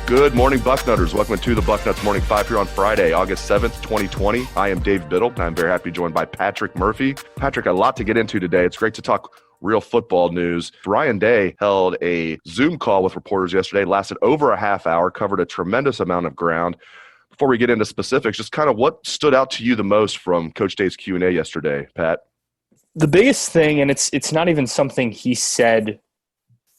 Good morning, Bucknutters. Welcome to the Bucknuts Morning 5 here on Friday, August 7th, 2020. I am Dave Biddle. I'm very happy to be joined by Patrick Murphy. Patrick, a lot to get into today. It's great to talk real football news. Ryan Day held a Zoom call with reporters yesterday, lasted over a half hour, covered a tremendous amount of ground. Before we get into specifics, just kind of what stood out to you the most from Coach Day's Q&A yesterday, Pat? The biggest thing, and it's not even something he said,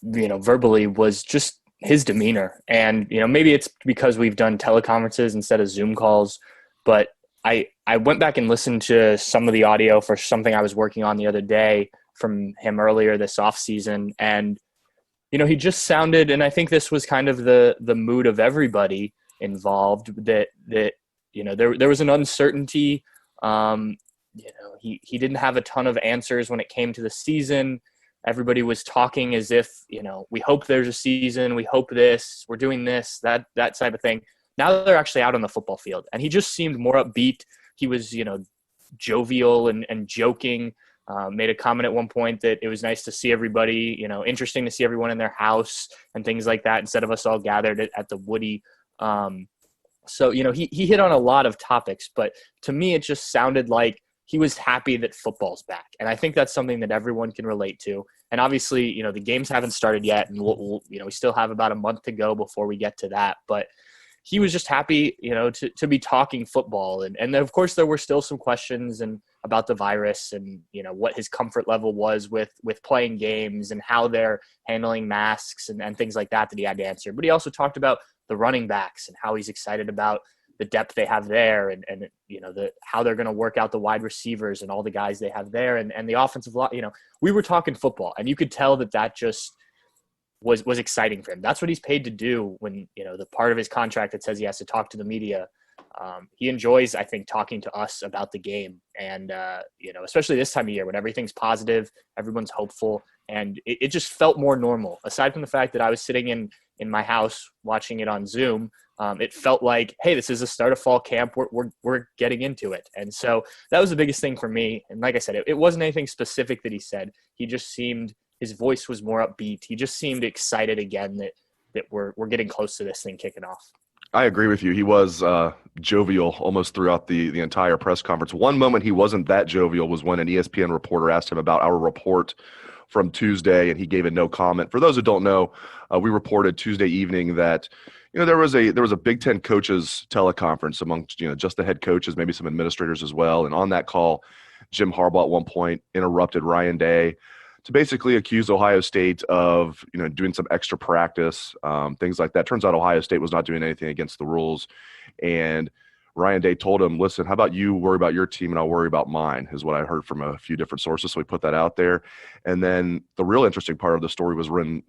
verbally, was just his demeanor. And, maybe it's because we've done teleconferences instead of Zoom calls, but I went back and listened to some of the audio for something I was working on the other day from him earlier this offseason. And, he just sounded, and I think this was kind of the mood of everybody involved, that there was an uncertainty. He didn't have a ton of answers when it came to the season. Everybody was talking as if, we hope there's a season, we hope this, we're doing this, that type of thing. Now they're actually out on the football field. And he just seemed more upbeat. He was, jovial and joking. Made a comment at one point that it was nice to see everybody, interesting to see everyone in their house and things like that instead of us all gathered at the Woody. So, he hit on a lot of topics. But to me, it just sounded like he was happy that football's back. And I think that's something that everyone can relate to. And obviously, the games haven't started yet, and we'll we still have about a month to go before we get to that. But he was just happy, to be talking football. And of course, there were still some questions about the virus and, what his comfort level was with playing games and how they're handling masks and things like that he had to answer. But he also talked about the running backs and how he's excited about the depth they have there and how they're going to work out the wide receivers and all the guys they have there and the offensive line. We were talking football, and you could tell that just was exciting for him. That's what he's paid to do when, the part of his contract that says he has to talk to the media. He enjoys, I think, talking to us about the game. And, especially this time of year when everything's positive, everyone's hopeful, and it just felt more normal. Aside from the fact that I was sitting in my house watching it on Zoom, it felt like, hey, this is the start of fall camp. We're getting into it. And so that was the biggest thing for me. And like I said, it wasn't anything specific that he said. He just seemed, his voice was more upbeat. He just seemed excited again that we're getting close to this thing kicking off. I agree with you. He was jovial almost throughout the entire press conference. One moment he wasn't that jovial was when an ESPN reporter asked him about our report from Tuesday, and he gave a no comment. For those who don't know, we reported Tuesday evening that there was a Big Ten coaches teleconference amongst just the head coaches, maybe some administrators as well. And on that call, Jim Harbaugh at one point interrupted Ryan Day to basically accuse Ohio State of doing some extra practice, things like that. Turns out Ohio State was not doing anything against the rules, and Ryan Day told him, listen, how about you worry about your team and I'll worry about mine, is what I heard from a few different sources. So we put that out there. And then the real interesting part of the story was when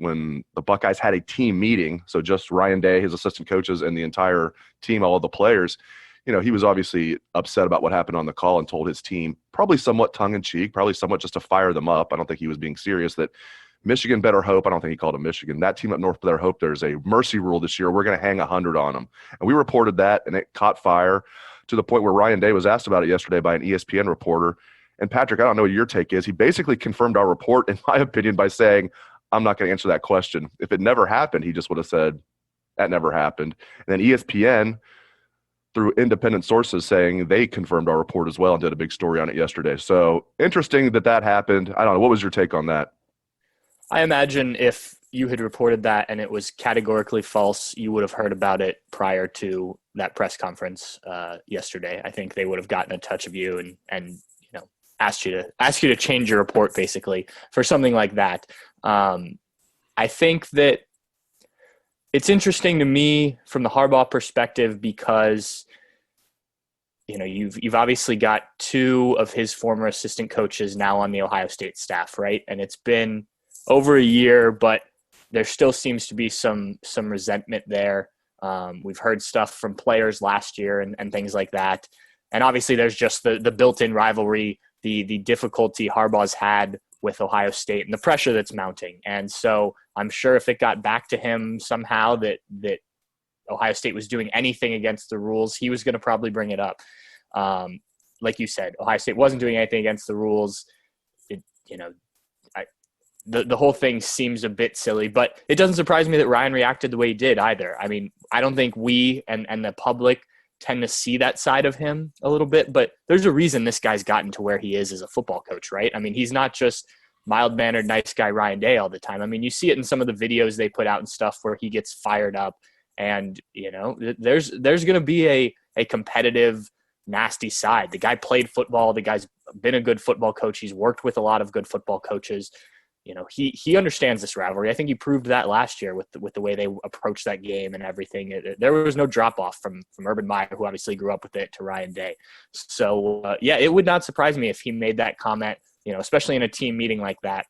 the Buckeyes had a team meeting. So just Ryan Day, his assistant coaches, and the entire team, all of the players, he was obviously upset about what happened on the call and told his team, probably somewhat tongue-in-cheek, probably somewhat just to fire them up. I don't think he was being serious, that Michigan better hope. I don't think he called them Michigan. That team up north better hope there's a mercy rule this year. We're going to hang 100 on them. And we reported that, and it caught fire to the point where Ryan Day was asked about it yesterday by an ESPN reporter. And Patrick, I don't know what your take is. He basically confirmed our report, in my opinion, by saying, I'm not going to answer that question. If it never happened, he just would have said, that never happened. And then ESPN, through independent sources, saying they confirmed our report as well and did a big story on it yesterday. So interesting that happened. I don't know. What was your take on that? I imagine if you had reported that and it was categorically false, you would have heard about it prior to that press conference yesterday. I think they would have gotten in touch of you and asked you to change your report basically for something like that. I think that it's interesting to me from the Harbaugh perspective because you've obviously got two of his former assistant coaches now on the Ohio State staff, right? And it's been over a year, but there still seems to be some resentment there. We've heard stuff from players last year and things like that. And obviously there's just the built-in rivalry, the difficulty Harbaugh's had with Ohio State and the pressure that's mounting. And so I'm sure if it got back to him somehow that Ohio State was doing anything against the rules, he was going to probably bring it up. Like you said, Ohio State wasn't doing anything against the rules. The whole thing seems a bit silly, but it doesn't surprise me that Ryan reacted the way he did either. I mean, I don't think we and the public tend to see that side of him a little bit, but there's a reason this guy's gotten to where he is as a football coach, right? I mean, he's not just mild-mannered, nice guy Ryan Day all the time. I mean, you see it in some of the videos they put out and stuff where he gets fired up, and, you know, there's going to be a competitive, nasty side. The guy played football. The guy's been a good football coach. He's worked with a lot of good football coaches. You know, he understands this rivalry. I think he proved that last year with the way they approached that game and everything. There was no drop off from Urban Meyer, who obviously grew up with it, to Ryan Day. So yeah, it would not surprise me if he made that comment, you know, especially in a team meeting like that.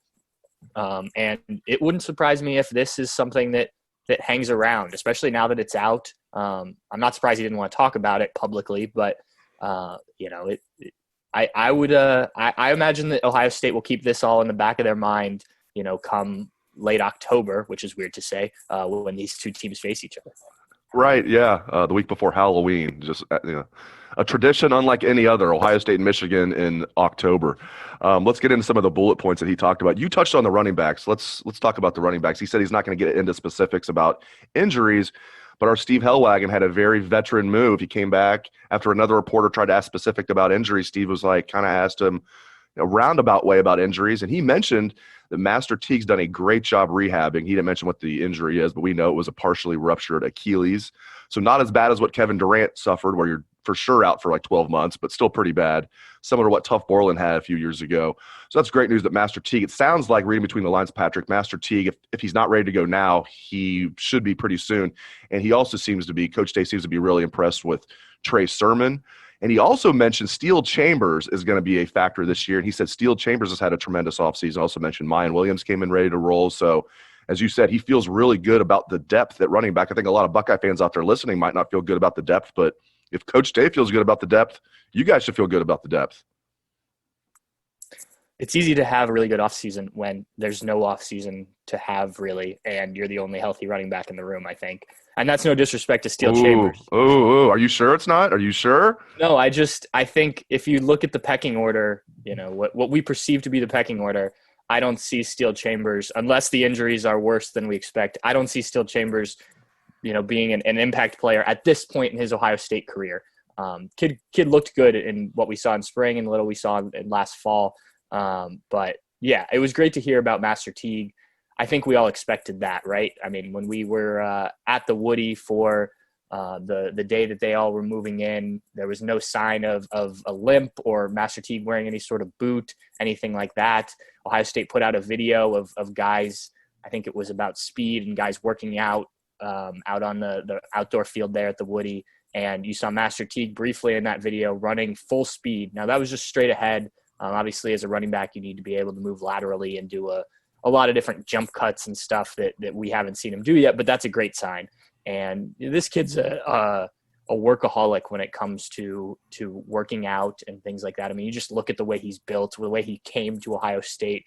And it wouldn't surprise me if this is something that hangs around, especially now that it's out. I'm not surprised he didn't want to talk about it publicly, but you know, I imagine that Ohio State will keep this all in the back of their mind, you know, come late October, which is weird to say, when these two teams face each other. Right, yeah, the week before Halloween, just you know, a tradition unlike any other. Ohio State and Michigan in October. Let's get into some of the bullet points that he talked about. You touched on the running backs. Let's talk about the running backs. He said he's not going to get into specifics about injuries, but our Steve Hellwagon had a very veteran move. He came back after another reporter tried to ask specific about injuries. Steve was like, kind of asked him a roundabout way about injuries, and he mentioned that Master Teague's done a great job rehabbing. He didn't mention what the injury is, but we know it was a partially ruptured Achilles. So not as bad as what Kevin Durant suffered, where you're for sure out for like 12 months, but still pretty bad, similar to what Tuff Borland had a few years ago. So that's great news that Master Teague, it sounds like, reading between the lines, Patrick, Master Teague, if he's not ready to go now, he should be pretty soon. And he also seems to be, Coach Day seems to be really impressed with Trey Sermon. And he also mentioned Steel Chambers is going to be a factor this year. And he said Steel Chambers has had a tremendous offseason. Also mentioned Mayan Williams came in ready to roll. So, as you said, he feels really good about the depth at running back. I think a lot of Buckeye fans out there listening might not feel good about the depth, but if Coach Day feels good about the depth, you guys should feel good about the depth. It's easy to have a really good offseason when there's no offseason to have, really, and you're the only healthy running back in the room, I think. And that's no disrespect to Steel Chambers. Are you sure it's not? Are you sure? No, I think if you look at the pecking order, you know, what we perceive to be the pecking order, I don't see Steel Chambers, unless the injuries are worse than we expect, I don't see Steel Chambers, you know, being an impact player at this point in his Ohio State career. Kid looked good in what we saw in spring and little we saw in last fall. But yeah, it was great to hear about Master Teague. I think we all expected that, right? I mean, when we were at the Woody for the day that they all were moving in, there was no sign of a limp or Master Teague wearing any sort of boot, anything like that. Ohio State put out a video of guys, I think it was about speed and guys working out on the outdoor field there at the Woody. And you saw Master Teague briefly in that video running full speed. Now, that was just straight ahead. Obviously, as a running back, you need to be able to move laterally and do a lot of different jump cuts and stuff that we haven't seen him do yet, but that's a great sign. And this kid's a workaholic when it comes to working out and things like that. I mean, you just look at the way he's built, the way he came to Ohio State.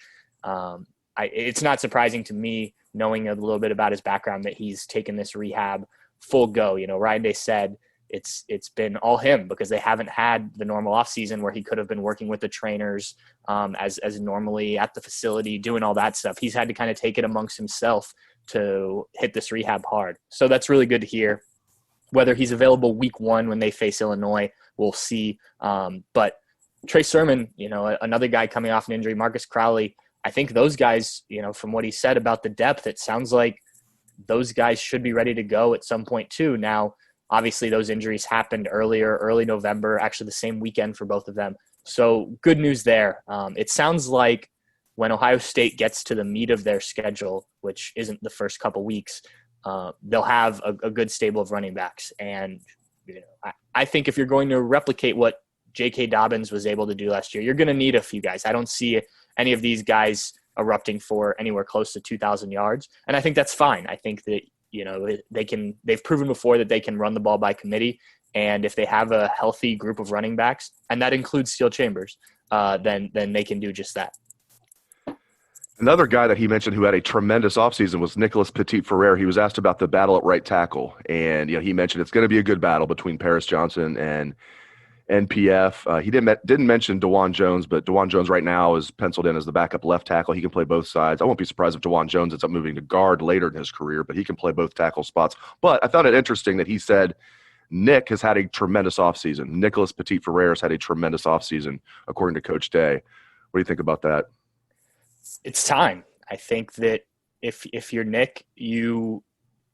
It's not surprising to me, knowing a little bit about his background, that he's taken this rehab full go. You know, Ryan Day said it's been all him because they haven't had the normal off season where he could have been working with the trainers as normally at the facility, doing all that stuff. He's had to kind of take it amongst himself to hit this rehab hard. So that's really good to hear. Whether he's available week 1 when they face Illinois, we'll see. But Trey Sermon, you know, another guy coming off an injury, Marcus Crowley, I think those guys, you know, from what he said about the depth, it sounds like those guys should be ready to go at some point too. Now, obviously those injuries happened early November, actually the same weekend for both of them. So good news there. It sounds like when Ohio State gets to the meat of their schedule, which isn't the first couple weeks, they'll have a good stable of running backs. And you know, I think if you're going to replicate what J.K. Dobbins was able to do last year, you're going to need a few guys. I don't see any of these guys erupting for anywhere close to 2,000 yards. And I think that's fine. I think that, you know, they've proven before that they can run the ball by committee. And if they have a healthy group of running backs, and that includes Steel Chambers, then they can do just that. Another guy that he mentioned who had a tremendous offseason was Nicholas Petit-Frere. He was asked about the battle at right tackle, and you know, he mentioned it's going to be a good battle between Paris Johnson and NPF. He didn't mention DeJuan Jones, but DeJuan Jones right now is penciled in as the backup left tackle. He can play both sides. I won't be surprised if DeJuan Jones ends up moving to guard later in his career, but he can play both tackle spots. But I found it interesting that he said Nick has had a tremendous offseason. Nicholas Petit-Frere has had a tremendous offseason, according to Coach Day. What do you think about that? It's time. I think that if you're Nick, you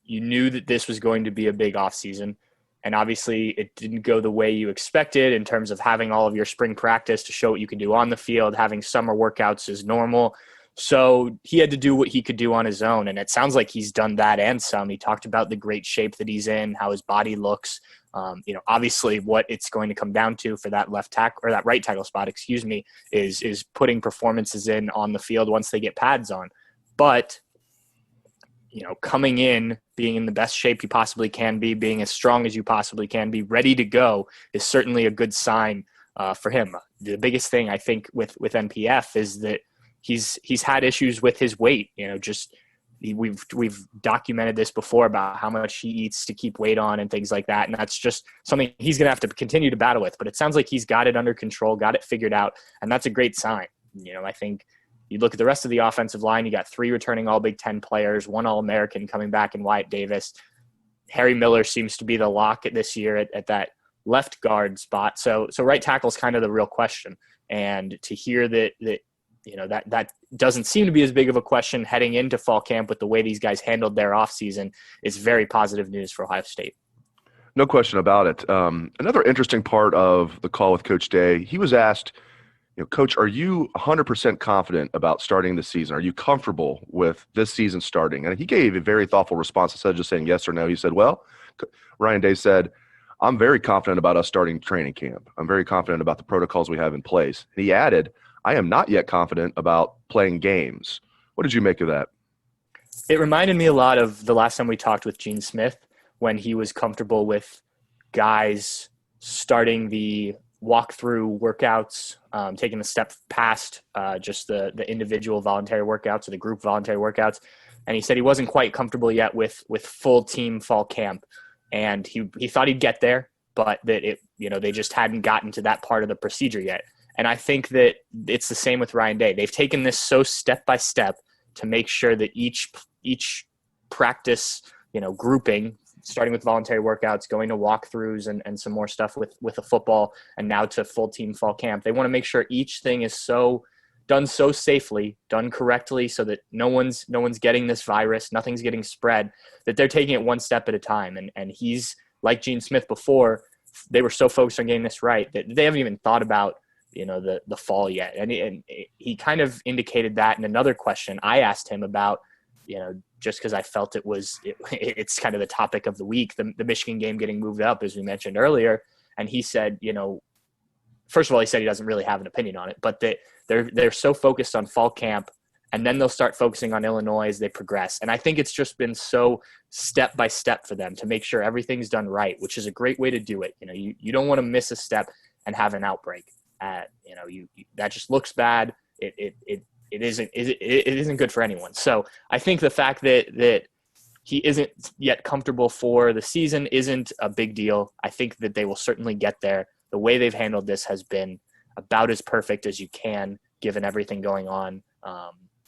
knew that this was going to be a big offseason. And obviously it didn't go the way you expected in terms of having all of your spring practice to show what you can do on the field, having summer workouts is normal. So he had to do what he could do on his own. And it sounds like he's done that and some. He talked about the great shape that he's in, how his body looks. Obviously what it's going to come down to for that left tackle or that right tackle spot, is putting performances in on the field once they get pads on. But coming in, being in the best shape you possibly can be, being as strong as you possibly can be, ready to go is certainly a good sign for him. The biggest thing I think with NPF is that he's had issues with his weight. We've documented this before about how much he eats to keep weight on and things like that. And that's just something he's going to have to continue to battle with. But it sounds like he's got it under control, got it figured out. And that's a great sign. I think you look at the rest of the offensive line, you got 3 returning all Big Ten players, 1 All-American coming back in Wyatt Davis. Harry Miller seems to be the lock this year at that left guard spot. So right tackle is kind of the real question. And to hear that doesn't seem to be as big of a question heading into fall camp with the way these guys handled their offseason is very positive news for Ohio State. No question about it. Another interesting part of the call with Coach Day, he was asked, Coach, are you 100% confident about starting the season? Are you comfortable with this season starting? And he gave a very thoughtful response instead of just saying yes or no. He said, Ryan Day said, I'm very confident about us starting training camp. I'm very confident about the protocols we have in place. And he added, I am not yet confident about playing games. What did you make of that? It reminded me a lot of the last time we talked with Gene Smith when he was comfortable with guys starting the walkthrough workouts, taking a step past just the individual voluntary workouts or the group voluntary workouts. And he said he wasn't quite comfortable yet with full team fall camp. And he thought he'd get there, but that they just hadn't gotten to that part of the procedure yet. And I think that it's the same with Ryan Day. They've taken this so step by step to make sure that each practice, grouping, starting with voluntary workouts, going to walkthroughs and some more stuff with the football, and now to full team fall camp. They want to make sure each thing is done so safely, done correctly, so that no one's getting this virus, nothing's getting spread, that they're taking it one step at a time. And he's like Gene Smith before, they were so focused on getting this right that they haven't even thought about the fall yet. And he kind of indicated that in another question I asked him about, just because I felt it's kind of the topic of the week, the Michigan game getting moved up, as we mentioned earlier. And he said, first of all, he said he doesn't really have an opinion on it, but that they're so focused on fall camp, and then they'll start focusing on Illinois as they progress. And I think it's just been so step by step for them to make sure everything's done right, which is a great way to do it. You don't want to miss a step and have an outbreak. That just looks bad. It isn't good for anyone. So I think the fact that he isn't yet comfortable for the season isn't a big deal. I think that they will certainly get there. The way they've handled this has been about as perfect as you can, given everything going on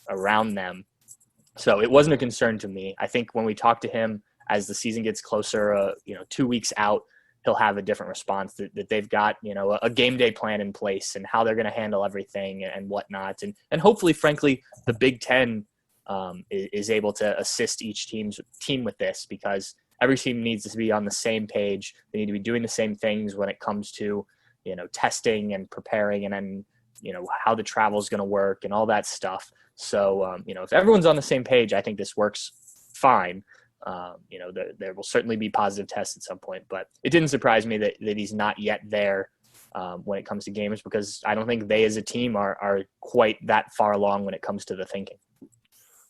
around them. So it wasn't a concern to me. I think when we talk to him as the season gets closer, 2 weeks out, he'll have a different response that they've got, a game day plan in place and how they're going to handle everything and whatnot. And hopefully, frankly, the Big Ten is able to assist each team with this, because every team needs to be on the same page. They need to be doing the same things when it comes to, testing and preparing, and then, how the travel is going to work and all that stuff. So, if everyone's on the same page, I think this works fine. There will certainly be positive tests at some point, but it didn't surprise me that he's not yet there when it comes to games, because I don't think they as a team are quite that far along when it comes to the thinking.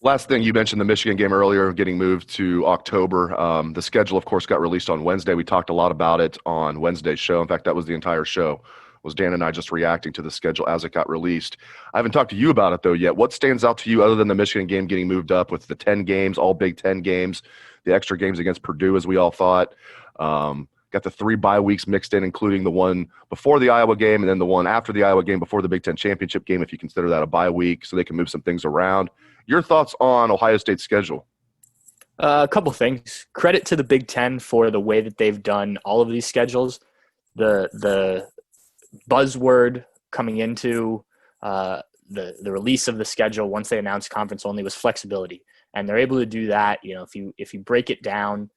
Last thing, you mentioned the Michigan game earlier getting moved to October. The schedule, of course, got released on Wednesday. We talked a lot about it on Wednesday's show. In fact, that was the entire show, was Dan and I just reacting to the schedule as it got released. I haven't talked to you about it, though, yet. What stands out to you other than the Michigan game getting moved up with the 10 games, all Big Ten games, the extra games against Purdue, as we all thought? Got got the 3 bye weeks mixed in, including the one before the Iowa game and then the one after the Iowa game before the Big Ten championship game, if you consider that a bye week, so they can move some things around. Your thoughts on Ohio State's schedule? A couple things. Credit to the Big Ten for the way that they've done all of these schedules. The buzzword coming into the release of the schedule once they announced conference only was flexibility, and they're able to do that. If you break it down,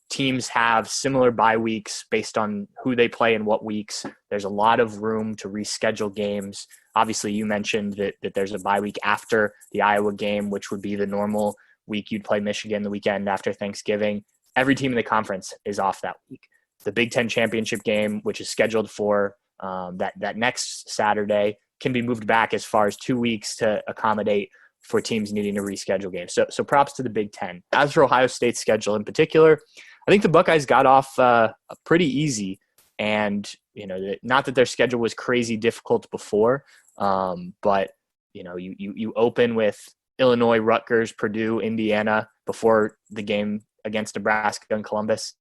teams have similar bye weeks based on who they play in what weeks. There's a lot of room to reschedule games. Obviously, you mentioned that there's a bye week after the Iowa game, which would be the normal week you'd play Michigan the weekend after Thanksgiving. Every team in the conference is off that week. The Big Ten championship game, which is scheduled for that next Saturday, can be moved back as far as 2 weeks to accommodate for teams needing to reschedule games. So props to the Big Ten. As for Ohio State's schedule in particular, I think the Buckeyes got off pretty easy. And, not that their schedule was crazy difficult before, but, you open with Illinois, Rutgers, Purdue, Indiana before the game against Nebraska and Columbus.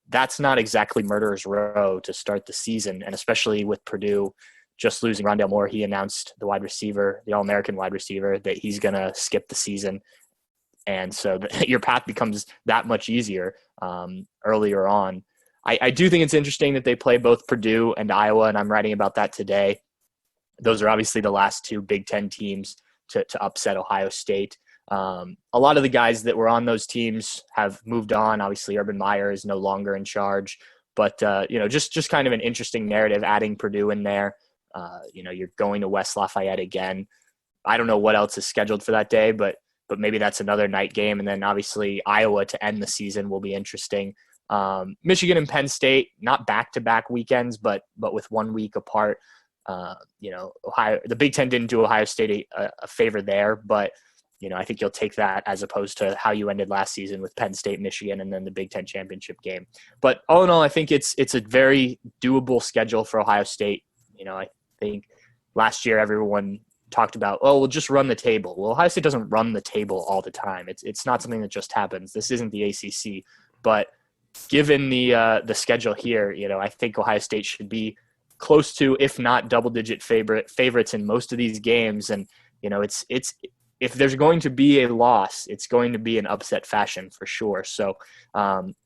That's not exactly murderer's row to start the season, and especially with Purdue just losing Rondale Moore. He announced the All-American wide receiver, that he's going to skip the season. And so your path becomes that much easier earlier on. I do think it's interesting that they play both Purdue and Iowa, and I'm writing about that today. Those are obviously the last 2 Big Ten teams to upset Ohio State. A lot of the guys that were on those teams have moved on. Obviously, Urban Meyer is no longer in charge. But, just kind of an interesting narrative, adding Purdue in there. You're going to West Lafayette again. I don't know what else is scheduled for that day, but maybe that's another night game. And then obviously Iowa to end the season will be interesting. Michigan and Penn State, not back-to-back weekends, but with 1 week apart. Ohio, the Big Ten didn't do Ohio State a favor there, but I think you'll take that as opposed to how you ended last season with Penn State, Michigan, and then the Big Ten championship game. But all in all, I think it's a very doable schedule for Ohio State. I think last year everyone talked about, we'll just run the table. Well, Ohio State doesn't run the table all the time. It's not something that just happens. This isn't the ACC, but given the schedule here, I think Ohio State should be close to, if not double-digit favorites in most of these games. And it's if there's going to be a loss, it's going to be an upset fashion for sure. So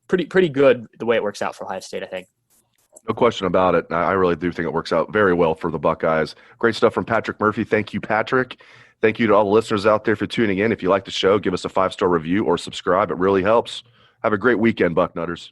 pretty good the way it works out for Ohio State, I think. No question about it. I really do think it works out very well for the Buckeyes. Great stuff from Patrick Murphy. Thank you, Patrick. Thank you to all the listeners out there for tuning in. If you like the show, give us a 5-star review or subscribe. It really helps. Have a great weekend, Bucknutters.